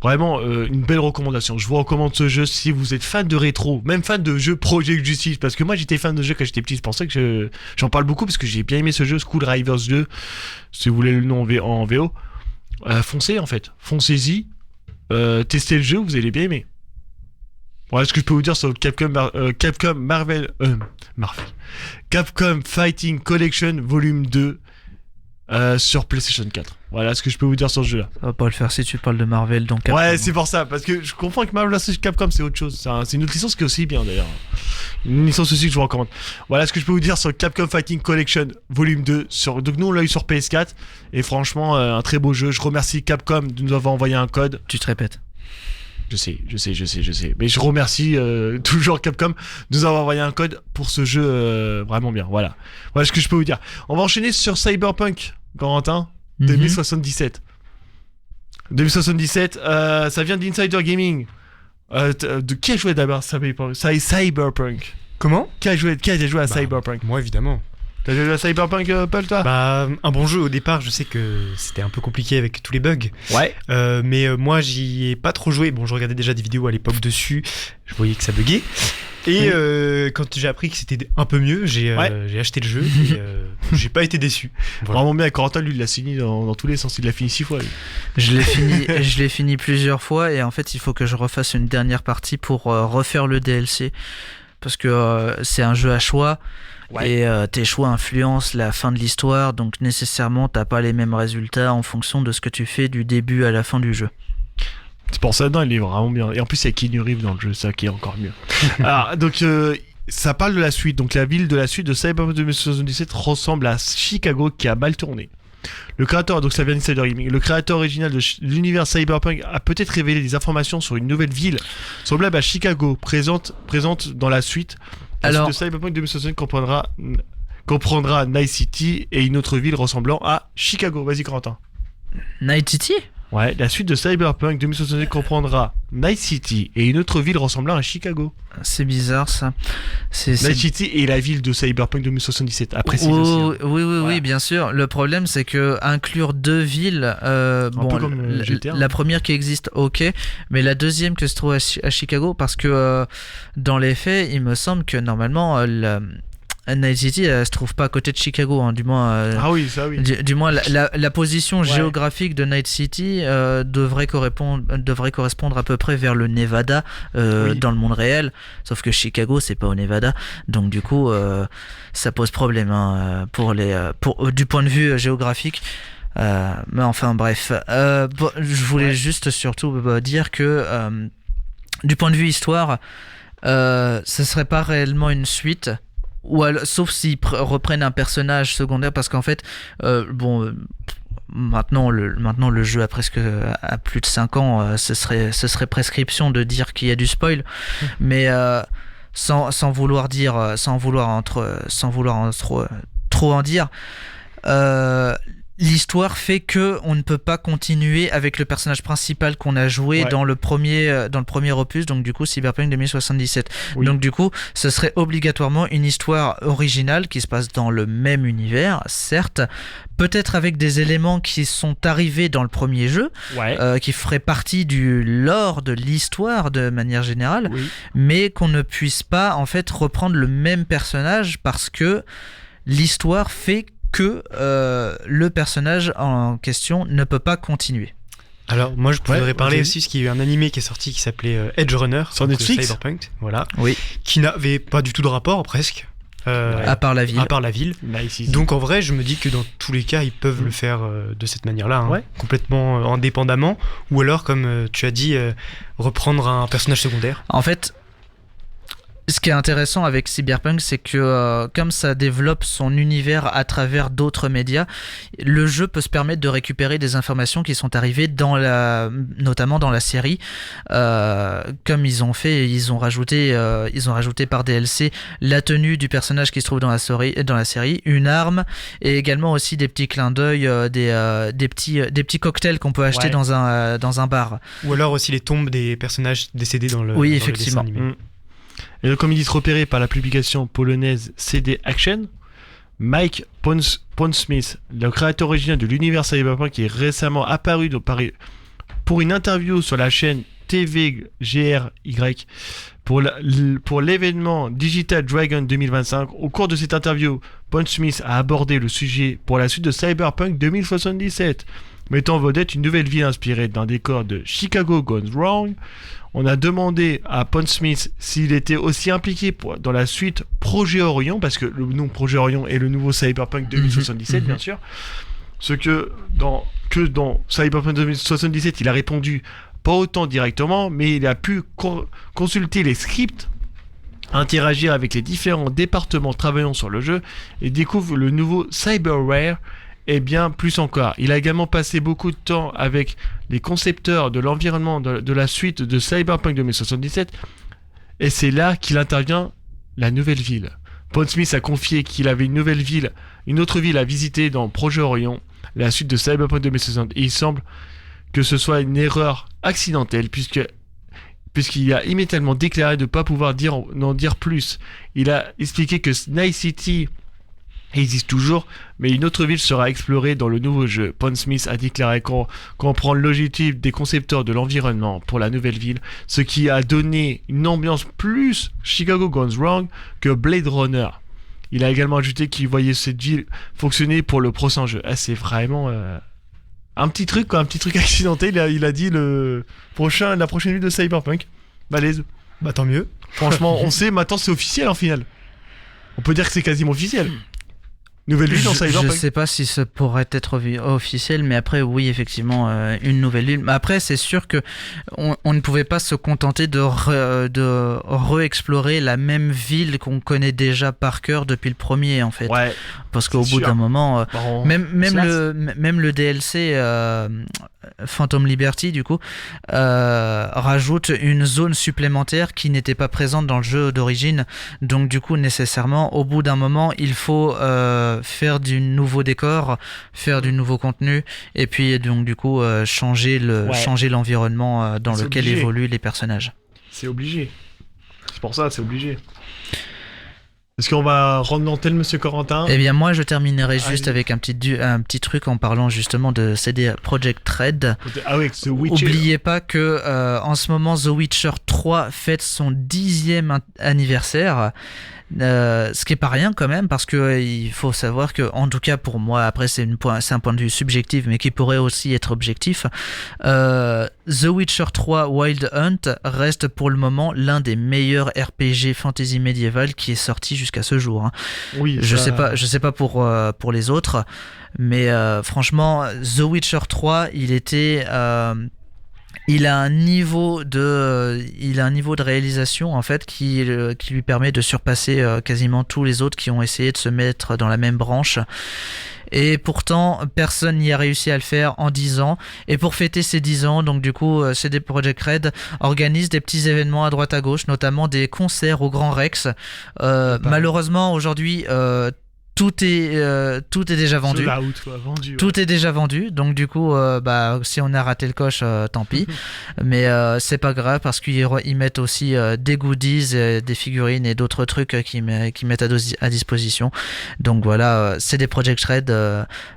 Vraiment, une belle recommandation. Je vous recommande ce jeu si vous êtes fan de rétro, même fan de jeux Project Justice, parce que moi j'étais fan de jeux quand j'étais petit, c'est pour ça que j'en parle beaucoup, parce que j'ai bien aimé ce jeu, School Rivers 2, si vous voulez le nom en VO. Foncez en fait, foncez-y, testez le jeu, vous allez bien aimer. Voilà ce que je peux vous dire sur Capcom Fighting Collection Volume 2 sur PlayStation 4. Voilà ce que je peux vous dire sur ce jeu là. Ça va pas le faire si tu parles de Marvel donc Capcom. Ouais, c'est pour ça, parce que je comprends que Marvel vs Capcom c'est autre chose. C'est une autre licence qui est aussi bien d'ailleurs. Une licence aussi que je vous recommande. Voilà ce que je peux vous dire sur Capcom Fighting Collection Volume 2. Donc nous on l'a eu sur PS4 et franchement un très beau jeu. Je remercie Capcom de nous avoir envoyé un code. Tu te répètes. Je sais. Mais je remercie toujours Capcom de nous avoir envoyé un code pour ce jeu vraiment bien. Voilà ce que je peux vous dire. On va enchaîner sur Cyberpunk, Corentin, 2077. 2077, ça vient d'Insider Gaming. De qui a joué d'abord Cyberpunk? Comment? Qui a joué à Cyberpunk? Moi, évidemment. T'as joué à Cyberpunk, Paul, toi? Bah, un bon jeu au départ, je sais que c'était un peu compliqué avec tous les bugs. Ouais. Mais moi, j'y ai pas trop joué. Bon, je regardais déjà des vidéos à l'époque dessus, je voyais que ça buguait. Et quand j'ai appris que c'était un peu mieux, j'ai acheté le jeu et j'ai pas été déçu. Voilà. Vraiment bien, Corentin, lui, il l'a fini dans tous les sens. Il l'a fini 6 fois. Lui. Je l'ai fini plusieurs fois et en fait, il faut que je refasse une dernière partie pour refaire le DLC. Parce que c'est un jeu à choix. Ouais. Et tes choix influencent la fin de l'histoire, donc nécessairement t'as pas les mêmes résultats en fonction de ce que tu fais du début à la fin du jeu. C'est pour ça, non, il est vraiment bien. Et en plus, il y a Keanu Reeves dans le jeu, ça qui est encore mieux. Alors, donc, ça parle de la suite. Donc, la ville de la suite de Cyberpunk 2077 ressemble à Chicago qui a mal tourné. Le créateur, donc ça vient d'Insider Gaming, le créateur original de l'univers Cyberpunk a peut-être révélé des informations sur une nouvelle ville semblable à Chicago, présente dans la suite. Alors, suite de Cyberpunk 2077 comprendra Night City et une autre ville ressemblant à Chicago. Vas-y, Corentin. Night City ? Ouais, la suite de Cyberpunk 2077 comprendra Night City et une autre ville ressemblant à Chicago. C'est bizarre ça. Night City est la ville de Cyberpunk 2077. Après, c'est aussi. Oui, bien sûr. Le problème, c'est que inclure deux villes, bon, peu comme GTA, la première qui existe, ok, mais la deuxième que se trouve à Chicago, parce que dans les faits, il me semble que normalement Night City se trouve pas à côté de Chicago, hein, du moins. Ah oui, ça oui. Du moins, la position géographique de Night City devrait correspondre à peu près vers le Nevada dans le monde réel. Sauf que Chicago, c'est pas au Nevada, donc du coup, ça pose problème hein, du point de vue géographique. Mais enfin bref, je voulais juste surtout dire que du point de vue histoire, ce serait pas réellement une suite. Sauf s'ils reprennent un personnage secondaire, parce qu'en fait, maintenant le jeu a plus de 5 ans, ce serait prescription de dire qu'il y a du spoil, mais sans vouloir trop en dire. L'histoire fait que on ne peut pas continuer avec le personnage principal qu'on a joué dans le premier opus, donc du coup Cyberpunk 2077. Oui. Donc du coup, ce serait obligatoirement une histoire originale qui se passe dans le même univers, certes, peut-être avec des éléments qui sont arrivés dans le premier jeu, qui feraient partie du lore de l'histoire de manière générale, mais qu'on ne puisse pas en fait reprendre le même personnage parce que l'histoire fait que le personnage en question ne peut pas continuer. Alors moi je pourrais parler aussi parce qu'il y a eu un animé qui est sorti qui s'appelait Edge Runner sur Netflix, Cyberpunk, qui n'avait pas du tout de rapport presque. À part la ville. Nice. Donc en vrai je me dis que dans tous les cas ils peuvent le faire de cette manière-là, hein, complètement indépendamment, ou alors comme tu as dit reprendre un personnage secondaire. En fait, ce qui est intéressant avec Cyberpunk, c'est que comme ça développe son univers à travers d'autres médias, le jeu peut se permettre de récupérer des informations qui sont arrivées notamment dans la série. Comme ils ont fait, ils ont rajouté par DLC la tenue du personnage qui se trouve dans la série, une arme, et également aussi des petits clins d'œil, des petits cocktails qu'on peut acheter dans un bar. Ou alors aussi les tombes des personnages décédés dans le effectivement. Le dessin animé. Et donc, comme il dit, repéré par la publication polonaise CD Action, Mike Pondsmith, le créateur original de l'univers Cyberpunk, qui est récemment apparu pour une interview sur la chaîne TVGRY pour l'événement Digital Dragon 2025. Au cours de cette interview, Pondsmith a abordé le sujet pour la suite de Cyberpunk 2077, mettant en vedette une nouvelle ville inspirée d'un décor de Chicago Gone Wrong. On a demandé à Pondsmith s'il était aussi impliqué dans la suite Projet Orion, parce que le nom Projet Orion est le nouveau Cyberpunk 2077, bien sûr. Ce que dans Cyberpunk 2077, il a répondu pas autant directement, mais il a pu consulter les scripts, interagir avec les différents départements travaillant sur le jeu et découvre le nouveau Cyberware et bien plus encore. Il a également passé beaucoup de temps avec les concepteurs de l'environnement de la suite de Cyberpunk 2077 et c'est là qu'il intervient la nouvelle ville. Pondsmith a confié qu'il avait une autre ville à visiter dans Projet Orion, la suite de Cyberpunk 2077, et il semble que ce soit une erreur accidentelle puisqu'il a immédiatement déclaré de ne pas pouvoir n'en dire plus. Il a expliqué que Night City existe toujours, mais une autre ville sera explorée dans le nouveau jeu. Pondsmith a déclaré qu'on prend l'objectif des concepteurs de l'environnement pour la nouvelle ville, ce qui a donné une ambiance plus Chicago Gone Wrong que Blade Runner. Il a également ajouté qu'il voyait cette ville fonctionner pour le prochain jeu. C'est vraiment... un petit truc accidenté, il a dit la prochaine ville de Cyberpunk. Balèze. Bah tant mieux. Franchement, on sait, maintenant c'est officiel en final. On peut dire que c'est quasiment officiel. Nouvelle ville dans Cyberpunk. Je sais pas si ça pourrait être officiel, mais après oui, effectivement, une nouvelle ville. Mais après, c'est sûr que on ne pouvait pas se contenter de re-explorer la même ville qu'on connaît déjà par cœur depuis le premier, en fait. Ouais. Parce qu'au bout d'un moment, même le DLC Phantom Liberty, du coup, rajoute une zone supplémentaire qui n'était pas présente dans le jeu d'origine. Donc du coup, nécessairement, au bout d'un moment, il faut faire du nouveau décor, faire du nouveau contenu, et puis donc du coup changer l'environnement dans lequel évoluent les personnages. C'est obligé. C'est pour ça, c'est obligé. Est-ce qu'on va rendre l'antenne, monsieur Corentin ? Eh bien, moi, je terminerai juste avec un petit truc en parlant justement de CD Projekt Red. Ah oui, The Witcher. N'oubliez pas que en ce moment, The Witcher 3 fête son 10e anniversaire. Ce qui est pas rien quand même, parce que il faut savoir que, en tout cas pour moi, après c'est un point de vue subjectif, mais qui pourrait aussi être objectif, The Witcher 3 Wild Hunt reste pour le moment l'un des meilleurs RPG fantasy médiéval qui est sorti jusqu'à ce jour. Hein. Oui. Je sais pas pour les autres, mais franchement, The Witcher 3, il a un niveau de réalisation en fait qui lui permet de surpasser quasiment tous les autres qui ont essayé de se mettre dans la même branche. Et pourtant, personne n'y a réussi à le faire en 10 ans. Et pour fêter ces 10 ans, donc du coup, CD Projekt Red organise des petits événements à droite à gauche, notamment des concerts au Grand Rex. Malheureusement, aujourd'hui, tout est déjà vendu. Tout est déjà vendu, donc du coup, si on a raté le coche, tant pis. Mais c'est pas grave parce qu'ils mettent aussi des goodies, des figurines et d'autres trucs qu'ils mettent à disposition. Donc voilà, CD Projekt Red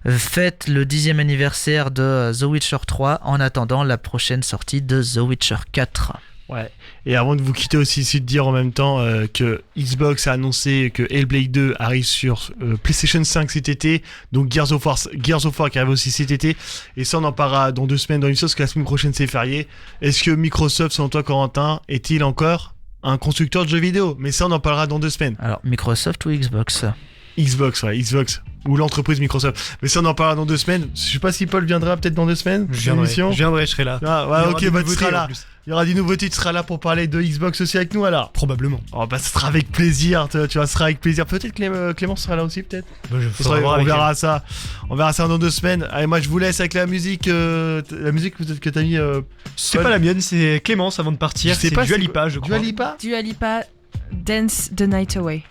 fête le 10e anniversaire de The Witcher 3 en attendant la prochaine sortie de The Witcher 4. Ouais, et avant de vous quitter aussi, c'est de dire en même temps que Xbox a annoncé que Hellblade 2 arrive sur PlayStation 5 cet été, donc Gears of War qui arrive aussi cet été, et ça on en parlera dans 2 semaines dans une chose, parce que la semaine prochaine c'est férié. Est-ce que Microsoft, selon toi Corentin, est-il encore un constructeur de jeux vidéo ? Mais ça on en parlera dans 2 semaines. Alors, Microsoft ou Xbox ? Xbox, ou l'entreprise Microsoft. Mais ça on en parlera dans 2 semaines. Je sais pas si Paul viendra peut-être dans 2 semaines. Je viendrai, je serai là. Ok, tu seras là. Il y aura des nouveautés, tu seras là pour parler de Xbox aussi avec nous alors. Probablement. Ce sera avec plaisir, tu vois, ce sera avec plaisir. Peut-être Clément sera là aussi, peut-être. On verra ça. On verra ça dans 2 semaines. Allez, moi je vous laisse avec la musique peut-être que t'as mis. C'est pas la mienne, c'est Clémence avant de partir. C'est Dua Lipa, je crois. Dua Lipa, Dance the Night Away.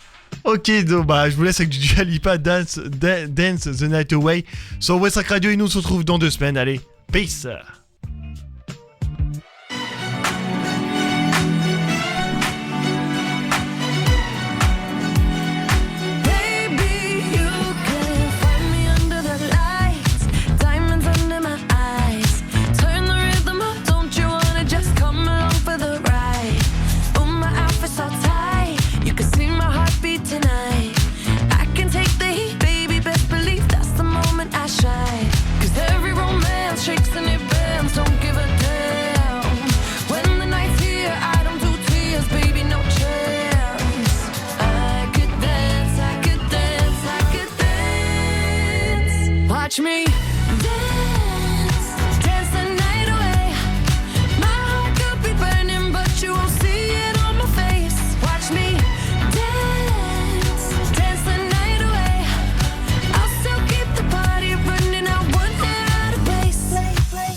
Ok, donc je vous laisse avec du Dua Lipa, Dance the Night Away sur West Radio et nous on se retrouve dans 2 semaines. Allez, peace. Find me under the lights, diamonds under my eyes. Turn the rhythm up bands, don't give a damn. When the night's here, I don't do tears, baby, no chance. I could dance, I could dance, I could dance. Watch me dance, dance the night away. My heart could be burning, but you won't see it on my face. Watch me dance, dance the night away. I'll still keep the party running, I won't get out of place.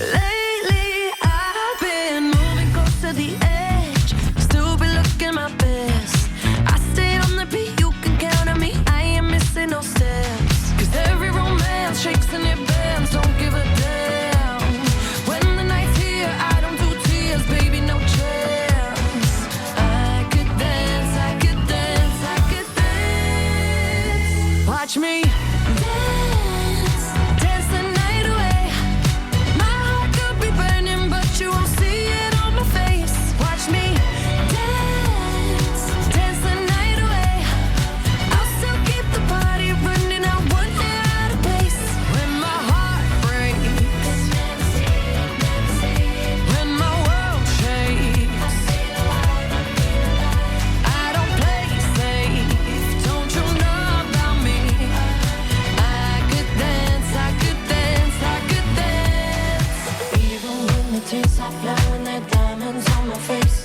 Lately I've been moving close to the edge, still be looking my best. I stayed on the beat, you can count on me, I ain't missing no steps. Cause every romance shakes and it bends, don't give a damn. When the night's here, I don't do tears, baby, no chance. I could dance, I could dance, I could dance. Watch me dance, dance the night away. My heart could be burning, but you won't see it on my face. Watch me dance, dance the night away. I'll still keep the party running, I won't get out of place. When my heart breaks, when my world shakes, I don't play safe, don't you know about me? I could dance, I could dance, I could dance. Even when the tears are flowing, they're diamonds on my face.